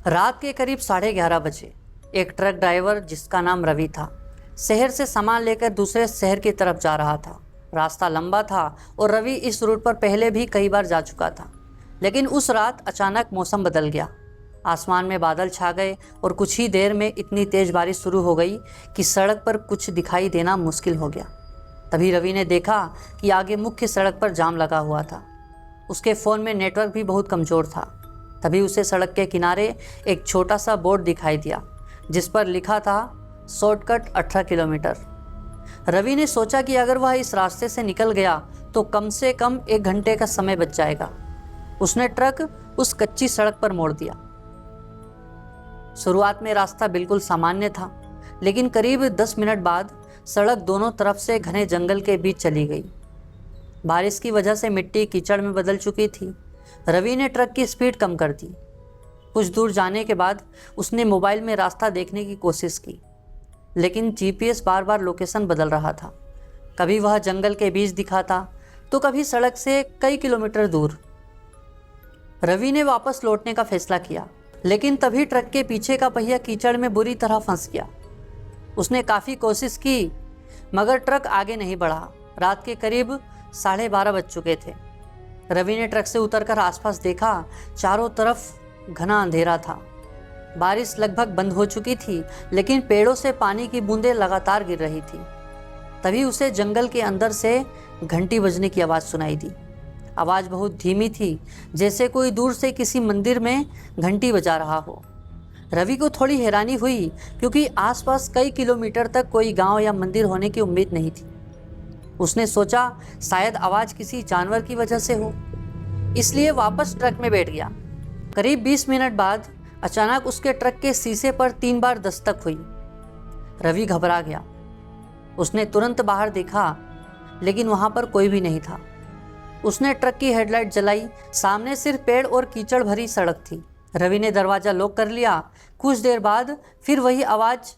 रात के करीब 11:30 बजे एक ट्रक ड्राइवर जिसका नाम रवि था, शहर से सामान लेकर दूसरे शहर की तरफ जा रहा था। रास्ता लंबा था और रवि इस रूट पर पहले भी कई बार जा चुका था। लेकिन उस रात अचानक मौसम बदल गया। आसमान में बादल छा गए और कुछ ही देर में इतनी तेज बारिश शुरू हो गई कि सड़क पर कुछ दिखाई देना मुश्किल हो गया। तभी रवि ने देखा कि आगे मुख्य सड़क पर जाम लगा हुआ था। उसके फ़ोन में नेटवर्क भी बहुत कमज़ोर था। तभी उसे सड़क के किनारे एक छोटा सा बोर्ड दिखाई दिया जिस पर लिखा था शॉर्टकट 18 किलोमीटर। रवि ने सोचा कि अगर वह इस रास्ते से निकल गया तो कम से कम 1 घंटे का समय बच जाएगा। उसने ट्रक उस कच्ची सड़क पर मोड़ दिया। शुरुआत में रास्ता बिल्कुल सामान्य था, लेकिन करीब 10 मिनट बाद सड़क दोनों तरफ से घने जंगल के बीच चली गई। बारिश की वजह से मिट्टी कीचड़ में बदल चुकी थी। रवि ने ट्रक की स्पीड कम कर दी। कुछ दूर जाने के बाद उसने मोबाइल में रास्ता देखने की कोशिश की, लेकिन जीपीएस बार बार लोकेशन बदल रहा था। कभी वह जंगल के बीच दिखाता तो कभी सड़क से कई किलोमीटर दूर। रवि ने वापस लौटने का फैसला किया, लेकिन तभी ट्रक के पीछे का पहिया कीचड़ में बुरी तरह फंस गया। उसने काफ़ी कोशिश की, मगर ट्रक आगे नहीं बढ़ा। रात के करीब 12:30 बज चुके थे। रवि ने ट्रक से उतरकर आसपास देखा। चारों तरफ घना अंधेरा था। बारिश लगभग बंद हो चुकी थी, लेकिन पेड़ों से पानी की बूंदें लगातार गिर रही थी। तभी उसे जंगल के अंदर से घंटी बजने की आवाज़ सुनाई दी। आवाज़ बहुत धीमी थी, जैसे कोई दूर से किसी मंदिर में घंटी बजा रहा हो। रवि को थोड़ी हैरानी हुई, क्योंकि आसपास कई किलोमीटर तक कोई गांव या मंदिर होने की उम्मीद नहीं थी। उसने सोचा शायद आवाज़ किसी जानवर की वजह से हो, इसलिए वापस ट्रक में बैठ गया। करीब 20 मिनट बाद अचानक उसके ट्रक के शीशे पर 3 बार दस्तक हुई। रवि घबरा गया। उसने तुरंत बाहर देखा, लेकिन वहाँ पर कोई भी नहीं था। उसने ट्रक की हेडलाइट जलाई। सामने सिर्फ पेड़ और कीचड़ भरी सड़क थी। रवि ने दरवाज़ा लॉक कर लिया। कुछ देर बाद फिर वही आवाज़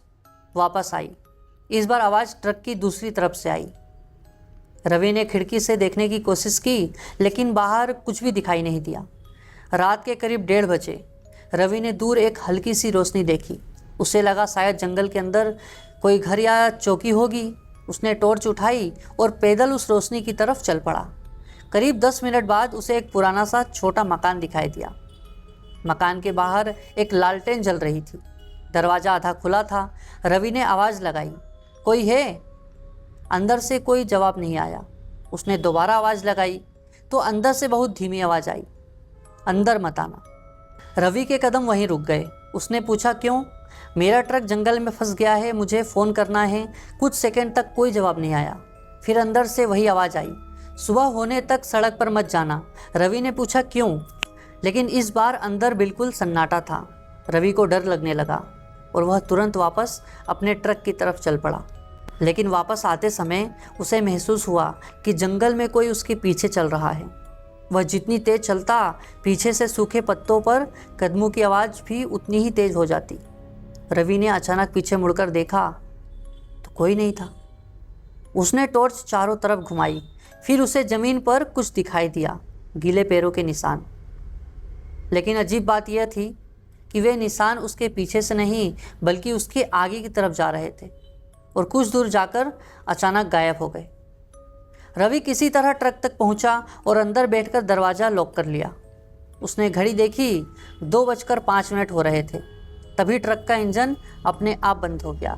वापस आई। इस बार आवाज़ ट्रक की दूसरी तरफ से आई। रवि ने खिड़की से देखने की कोशिश की, लेकिन बाहर कुछ भी दिखाई नहीं दिया। रात के करीब 1:30 बजे रवि ने दूर एक हल्की सी रोशनी देखी। उसे लगा शायद जंगल के अंदर कोई घर या चौकी होगी। उसने टॉर्च उठाई और पैदल उस रोशनी की तरफ चल पड़ा। करीब 10 मिनट बाद उसे एक पुराना सा छोटा मकान दिखाई दिया। मकान के बाहर एक लालटेन जल रही थी। दरवाज़ा आधा खुला था। रवि ने आवाज़ लगाई, कोई है? अंदर से कोई जवाब नहीं आया। उसने दोबारा आवाज़ लगाई तो अंदर से बहुत धीमी आवाज़ आई, अंदर मत आना। रवि के कदम वहीं रुक गए। उसने पूछा, क्यों? मेरा ट्रक जंगल में फंस गया है, मुझे फ़ोन करना है। कुछ सेकंड तक कोई जवाब नहीं आया। फिर अंदर से वही आवाज़ आई, सुबह होने तक सड़क पर मत जाना। रवि ने पूछा, क्यों? लेकिन इस बार अंदर बिल्कुल सन्नाटा था। रवि को डर लगने लगा और वह तुरंत वापस अपने ट्रक की तरफ चल पड़ा। लेकिन वापस आते समय उसे महसूस हुआ कि जंगल में कोई उसके पीछे चल रहा है। वह जितनी तेज चलता, पीछे से सूखे पत्तों पर कदमों की आवाज़ भी उतनी ही तेज हो जाती। रवि ने अचानक पीछे मुड़कर देखा तो कोई नहीं था। उसने टॉर्च चारों तरफ घुमाई। फिर उसे ज़मीन पर कुछ दिखाई दिया, गीले पैरों के निशान। लेकिन अजीब बात यह थी कि वे निशान उसके पीछे से नहीं, बल्कि उसके आगे की तरफ जा रहे थे और कुछ दूर जाकर अचानक गायब हो गए। रवि किसी तरह ट्रक तक पहुंचा और अंदर बैठकर दरवाज़ा लॉक कर लिया। उसने घड़ी देखी, 2:05 हो रहे थे। तभी ट्रक का इंजन अपने आप बंद हो गया।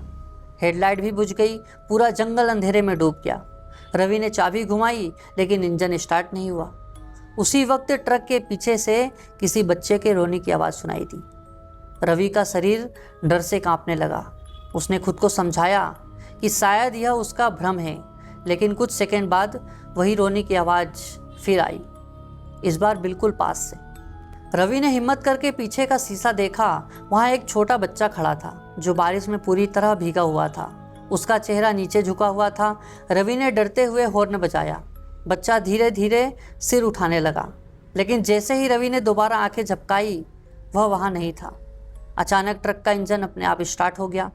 हेडलाइट भी बुझ गई। पूरा जंगल अंधेरे में डूब गया। रवि ने चाबी घुमाई, लेकिन इंजन स्टार्ट नहीं हुआ। उसी वक्त ट्रक के पीछे से किसी बच्चे के रोने की आवाज़ सुनाई दी। रवि का शरीर डर से कांपने लगा। उसने खुद को समझाया कि शायद यह उसका भ्रम है, लेकिन कुछ सेकंड बाद वही रोने की आवाज़ फिर आई, इस बार बिल्कुल पास से। रवि ने हिम्मत करके पीछे का शीशा देखा। वहाँ एक छोटा बच्चा खड़ा था जो बारिश में पूरी तरह भीगा हुआ था। उसका चेहरा नीचे झुका हुआ था। रवि ने डरते हुए हॉर्न बजाया। बच्चा धीरे धीरे सिर उठाने लगा, लेकिन जैसे ही रवि ने दोबारा आंखें झपकाई, वह वहाँ नहीं था। अचानक ट्रक का इंजन अपने आप स्टार्ट हो गया।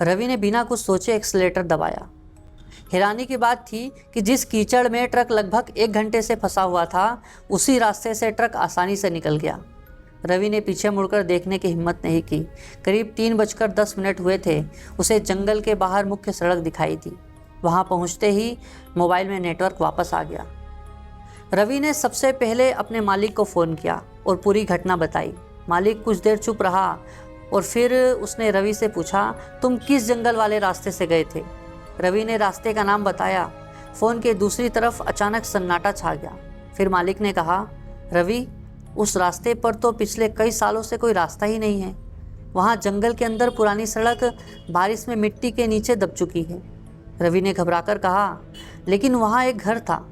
रवि ने बिना कुछ सोचे एक्सीलेटर दबाया। हैरानी की बात थी कि जिस कीचड़ में ट्रक लगभग 1 घंटे से फंसा हुआ था, उसी रास्ते से ट्रक आसानी से निकल गया। रवि ने पीछे मुड़कर देखने की हिम्मत नहीं की। करीब 3:10 हुए थे। उसे जंगल के बाहर मुख्य सड़क दिखाई दी। वहां पहुंचते ही मोबाइल में नेटवर्क वापस आ गया। रवि ने सबसे पहले अपने मालिक को फ़ोन किया और पूरी घटना बताई। मालिक कुछ देर चुप रहा और फिर उसने रवि से पूछा, तुम किस जंगल वाले रास्ते से गए थे? रवि ने रास्ते का नाम बताया। फ़ोन के दूसरी तरफ अचानक सन्नाटा छा गया। फिर मालिक ने कहा, रवि, उस रास्ते पर तो पिछले कई सालों से कोई रास्ता ही नहीं है। वहाँ जंगल के अंदर पुरानी सड़क बारिश में मिट्टी के नीचे दब चुकी है। रवि ने घबराकर कहा, लेकिन वहाँ एक घर था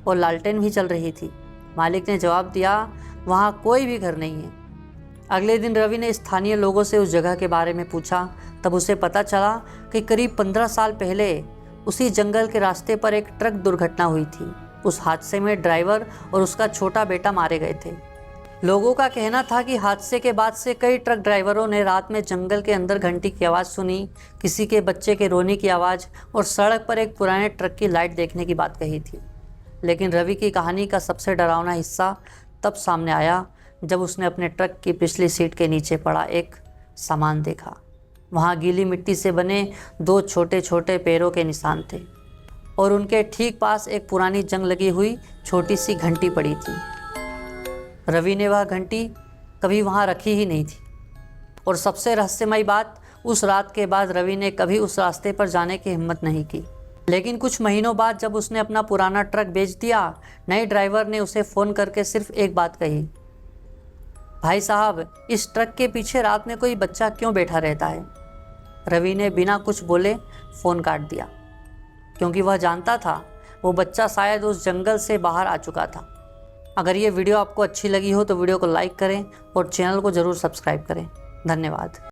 और लालटेन भी चल रही थी। मालिक ने जवाब दिया, वहाँ कोई भी घर नहीं है। अगले दिन रवि ने स्थानीय लोगों से उस जगह के बारे में पूछा। तब उसे पता चला कि करीब 15 साल पहले उसी जंगल के रास्ते पर एक ट्रक दुर्घटना हुई थी। उस हादसे में ड्राइवर और उसका छोटा बेटा मारे गए थे। लोगों का कहना था कि हादसे के बाद से कई ट्रक ड्राइवरों ने रात में जंगल के अंदर घंटी की आवाज़ सुनी, किसी के बच्चे के रोने की आवाज़ और सड़क पर एक पुराने ट्रक की लाइट देखने की बात कही थी। लेकिन रवि की कहानी का सबसे डरावना हिस्सा तब सामने आया जब उसने अपने ट्रक की पिछली सीट के नीचे पड़ा एक सामान देखा। वहाँ गीली मिट्टी से बने 2 छोटे छोटे पैरों के निशान थे और उनके ठीक पास एक पुरानी जंग लगी हुई छोटी सी घंटी पड़ी थी। रवि ने वह घंटी कभी वहाँ रखी ही नहीं थी। और सबसे रहस्यमयी बात, उस रात के बाद रवि ने कभी उस रास्ते पर जाने की हिम्मत नहीं की। लेकिन कुछ महीनों बाद जब उसने अपना पुराना ट्रक बेच दिया, नए ड्राइवर ने उसे फ़ोन करके सिर्फ एक बात कही, भाई साहब, इस ट्रक के पीछे रात में कोई बच्चा क्यों बैठा रहता है? रवि ने बिना कुछ बोले फ़ोन काट दिया, क्योंकि वह जानता था वो बच्चा शायद उस जंगल से बाहर आ चुका था। अगर ये वीडियो आपको अच्छी लगी हो तो वीडियो को लाइक करें और चैनल को ज़रूर सब्सक्राइब करें। धन्यवाद।